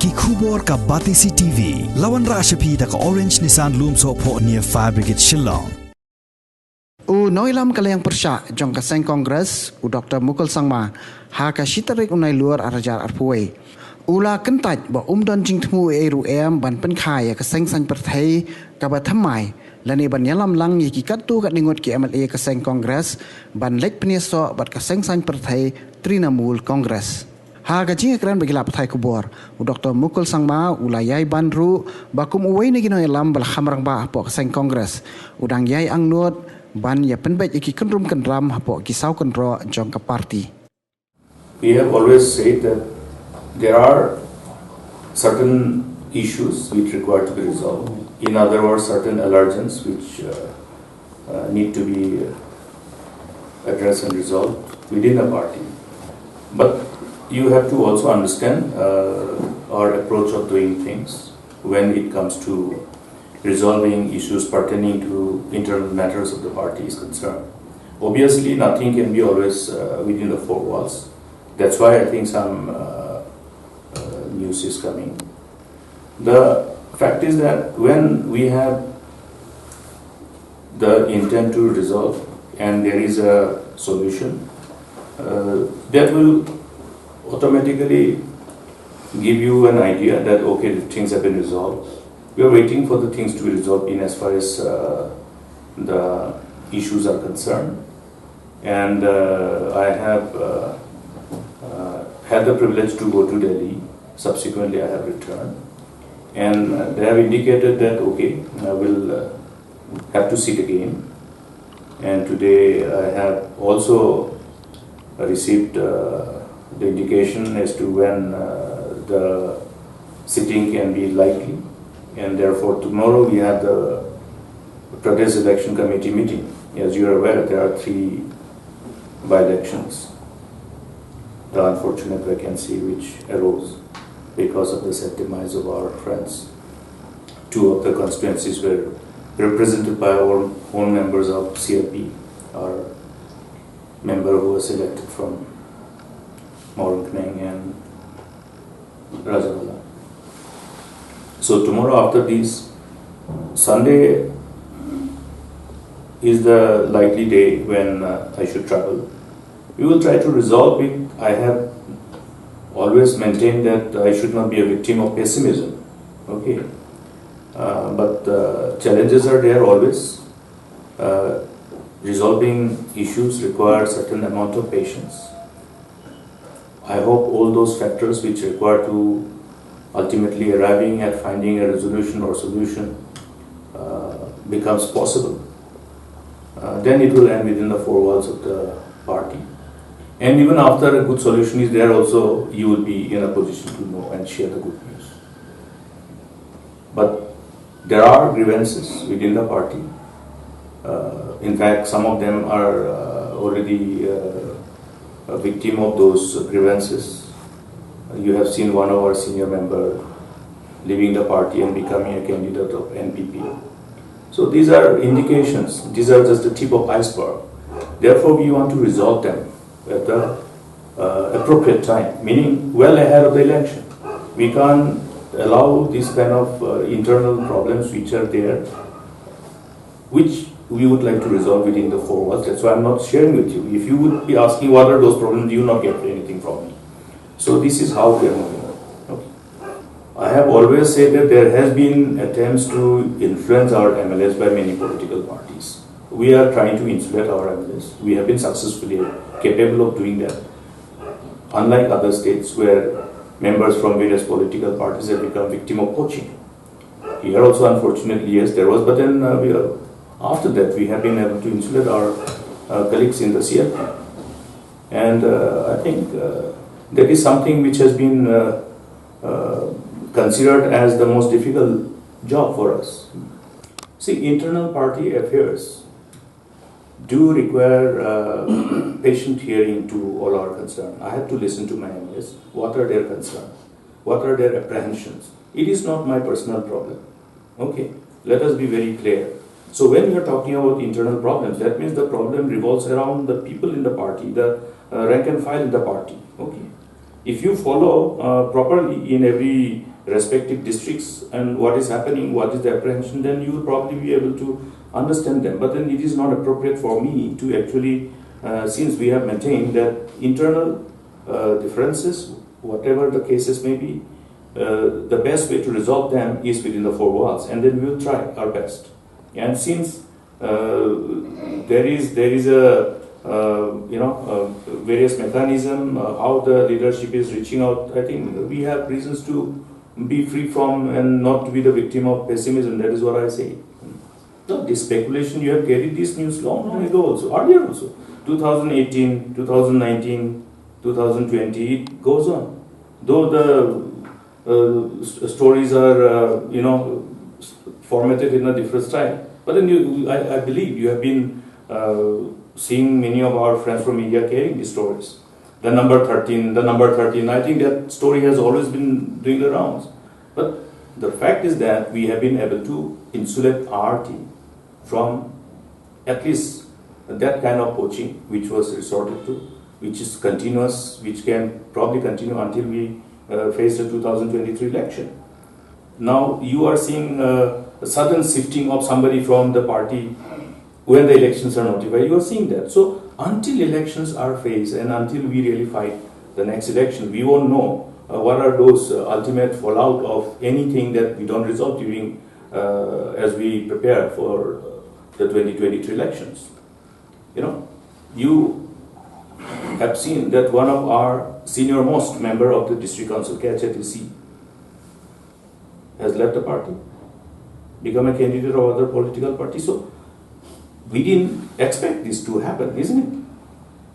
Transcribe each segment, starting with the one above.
ki khubor ka Batisi TV lawan ra shapi ta ka Orange Nissan Loom so pho near Fire Brigade Shillong Noilam kalayang persya jong ka Seng Congress Dr. Mukul sangma ha ka shitarik unai luar arajar arpuai Ula Kyntait ba don jing Thmu ru ban Pynkha ya ka Seng san perthai ka ba Thymmai lani ban yalam lang yi ki katu kat ningot ki MLA ka Seng Congress ban lek pniaso bat ka Seng san perthai Trinamul Congress ha ka jing ekran bagi lap thai kubor Dr. Mukul sangma ula yai ban ru bakum uwai ni gino yalam bal khamrang ba apo ka Seng Congress udang yai angnut ban Ïapynbeit iki Kynrum Kynram hapo kisau kendro jong ka party. We have always said that there are certain issues which require to be resolved. In other words, certain allergens which need to be addressed and resolved within a party. But you have to also understand our approach of doing things when it comes to resolving issues pertaining to internal matters of the party is concerned. Obviously, nothing can be always within the four walls. That's why I think some news is coming. The fact is that when we have the intent to resolve and there is a solution, that will automatically give you an idea that okay, things have been resolved. We are waiting for the things to be resolved in as far as the issues are concerned. And I have had the privilege to go to Delhi. Subsequently, I have returned. And they have indicated that, okay, I will have to sit again. And today I have also received the indication as to when the sitting can be likely. And therefore, tomorrow we have the Pradesh Election Committee meeting. As you are aware, there are 3 by-elections. The unfortunate vacancy which arose because of the sad demise of our friends. 2 of the constituencies were represented by our own members of CLP, our member who was elected from Kynram and Rajawala. So tomorrow after this, Sunday is the likely day when I should travel. We will try to resolve it. I have always maintained that I should not be a victim of pessimism. Okay, but challenges are there always. Resolving issues require certain amount of patience. I hope all those factors which require to ultimately arriving at finding a resolution or solution becomes possible. Then it will end within the 4 walls of the party. And even after a good solution is there also, you will be in a position to know and share the good news. But there are grievances within the party. In fact, some of them are already a victim of those grievances. You have seen one of our senior members leaving the party and becoming a candidate of NPP. So these are indications. These are just the tip of iceberg. Therefore, we want to resolve them at the appropriate time, meaning well ahead of the election. We can't allow these kind of internal problems which are there, which we would like to resolve within the 4 walls. That's why I'm not sharing with you. If you would be asking what are those problems, you will not get anything from me. So this is how we are moving on. Okay. I have always said that there has been attempts to influence our MLAs by many political parties. We are trying to insulate our MLAs. We have been successfully capable of doing that. Unlike other states where members from various political parties have become victim of poaching. Here also, unfortunately, yes, there was, but then after that we have been able to insulate our colleagues in the CLP. And I think that is something which has been considered as the most difficult job for us. See, internal party affairs do require patient hearing to all our concerns. I have to listen to my MLAs. What are their concerns? What are their apprehensions? It is not my personal problem. Okay, let us be very clear. So when we are talking about internal problems, that means the problem revolves around the people in the party, the rank and file in the party. Okay. If you follow properly in every respective districts and what is happening, what is the apprehension, then you will probably be able to understand them. But then it is not appropriate for me to actually, since we have maintained that internal differences, whatever the cases may be, the best way to resolve them is within the four walls, and then we will try our best. And since there is a various mechanism how the leadership is reaching out, I think we have reasons to be free from and not to be the victim of pessimism. That is what I say. So this speculation, you have carried this news long ago also, earlier also, 2018, 2019, 2020, it goes on. Though the stories are formatted in a different style, but then I believe you have been seeing many of our friends from media carrying these stories. The number 13, I think that story has always been doing the rounds. But the fact is that we have been able to insulate our team from at least that kind of poaching which was resorted to, which is continuous, which can probably continue until we face the 2023 election. Now you are seeing a sudden shifting of somebody from the party when the elections are notified. You are seeing that. So until elections are faced and until we really fight the next election, we won't know what are those ultimate fallout of anything that we don't resolve during as we prepare for the 2023 elections. You have seen that one of our senior most member of the district council, Kyntait, has left the party, become a candidate of other political parties. So we didn't expect this to happen, isn't it?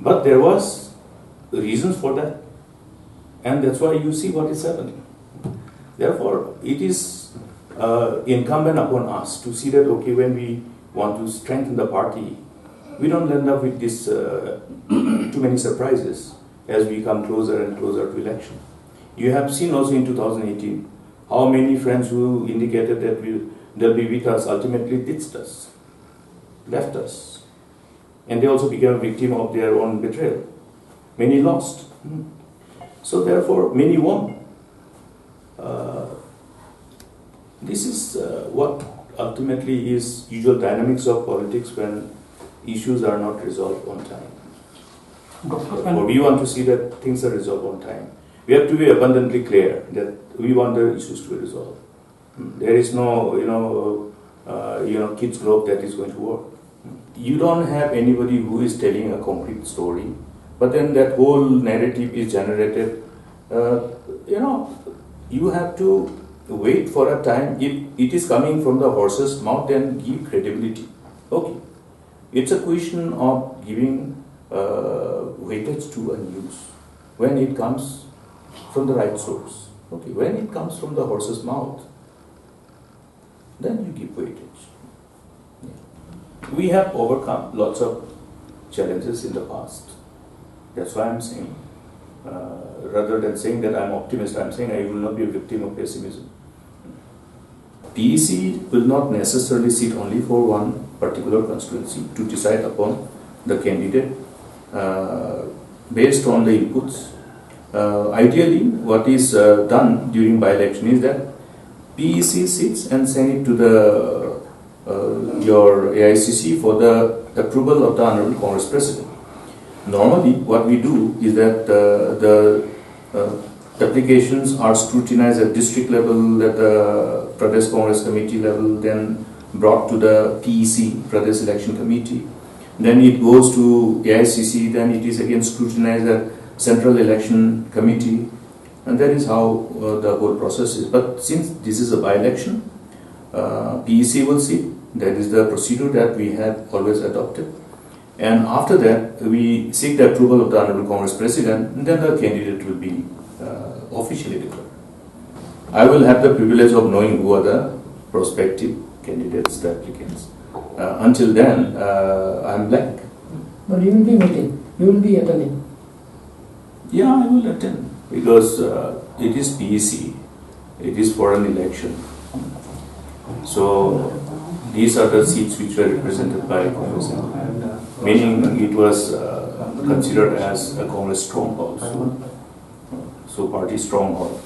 But there was reasons for that, and that's why you see what is happening. Therefore, it is incumbent upon us to see that, okay, when we want to strengthen the party, we don't end up with this too many surprises as we come closer and closer to election. You have seen also in 2018 how many friends who indicated that they'll be with us ultimately ditched us, left us, and they also became a victim of their own betrayal. Many lost. So therefore, many won. This is what ultimately is usual dynamics of politics when issues are not resolved on time. Therefore, we want to see that things are resolved on time. We have to be abundantly clear that we want the issues to be resolved. There is no, kids globe that is going to work. You don't have anybody who is telling a concrete story, but then that whole narrative is generated. You have to wait for a time. If it is coming from the horse's mouth, then give credibility. Okay. It's a question of giving weightage to a news when it comes from the right source. Okay. When it comes from the horse's mouth, then you give weightage. Yeah. We have overcome lots of challenges in the past. That's why I'm saying, rather than saying that I'm optimist, I'm saying I will not be a victim of pessimism. PEC will not necessarily sit only for one particular constituency to decide upon the candidate based on the inputs. Ideally, what is done during by-election is that PEC sits and send it to your AICC for the approval of the Honorable Congress President. Normally, what we do is that the applications are scrutinized at district level, at the Pradesh Congress Committee level, then brought to the PEC, Pradesh Election Committee. Then it goes to AICC, then it is again scrutinized at Central Election Committee, and that is how the whole process is. But since this is a by-election, PEC will sit. That is the procedure that we have always adopted. And after that, we seek the approval of the Honorable Congress President, and then the candidate will be officially declared. I will have the privilege of knowing who are the prospective candidates, the applicants. Until then, I'm blank. But you will be meeting, you will be attending. Yeah, I will attend because it is PEC, it is for an election. So these are the seats which were represented by Congress, meaning it was considered as a Congress stronghold. so party stronghold.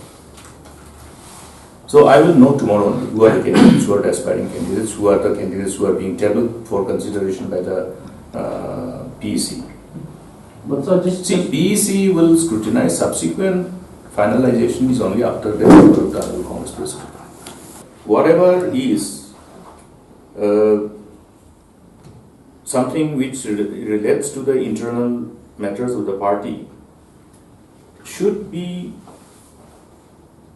So I will know tomorrow who are the candidates, who are the aspiring candidates, who are the candidates who are being tabled for consideration by the PEC. But so just See, PEC will scrutinize. Subsequent finalization is only after the Honorable Congress President. Whatever is something which relates to the internal matters of the party should be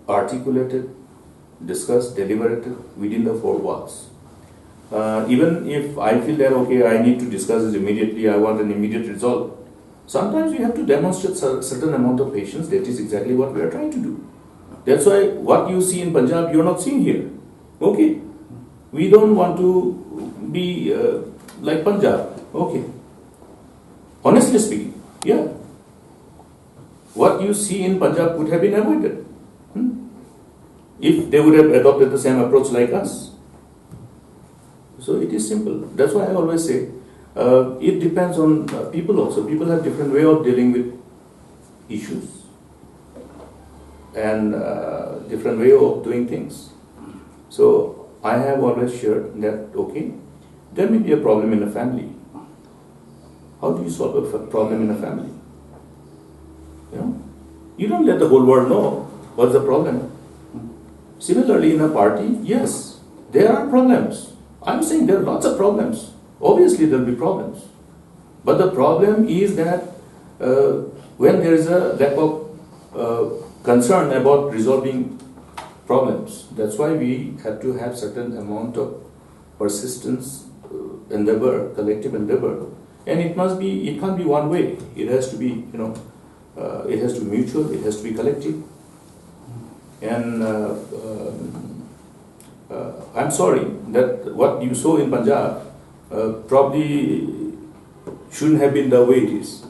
articulated, discussed, deliberated within the four walls. Even if I feel that, okay, I need to discuss this immediately, I want an immediate result, sometimes we have to demonstrate a certain amount of patience. That is exactly what we are trying to do. That's why what you see in Punjab, you are not seeing here. Okay. We don't want to be like Punjab. Okay. Honestly speaking, yeah. What you see in Punjab could have been avoided. If they would have adopted the same approach like us. So it is simple. That's why I always say, it depends on people also. People have different way of dealing with issues and different way of doing things. So I have always shared that, okay, there may be a problem in a family. How do you solve a problem in a family? You don't let the whole world know what's the problem. Similarly, in a party, yes, there are problems. I'm saying there are lots of problems. Obviously, there will be problems. But the problem is that when there is a lack of concern about resolving problems, that's why we have to have certain amount of persistence, endeavor, collective endeavor. And it can't be one way. It has to be, it has to be mutual, it has to be collective. And I'm sorry that what you saw in Punjab probably shouldn't have been the way it is.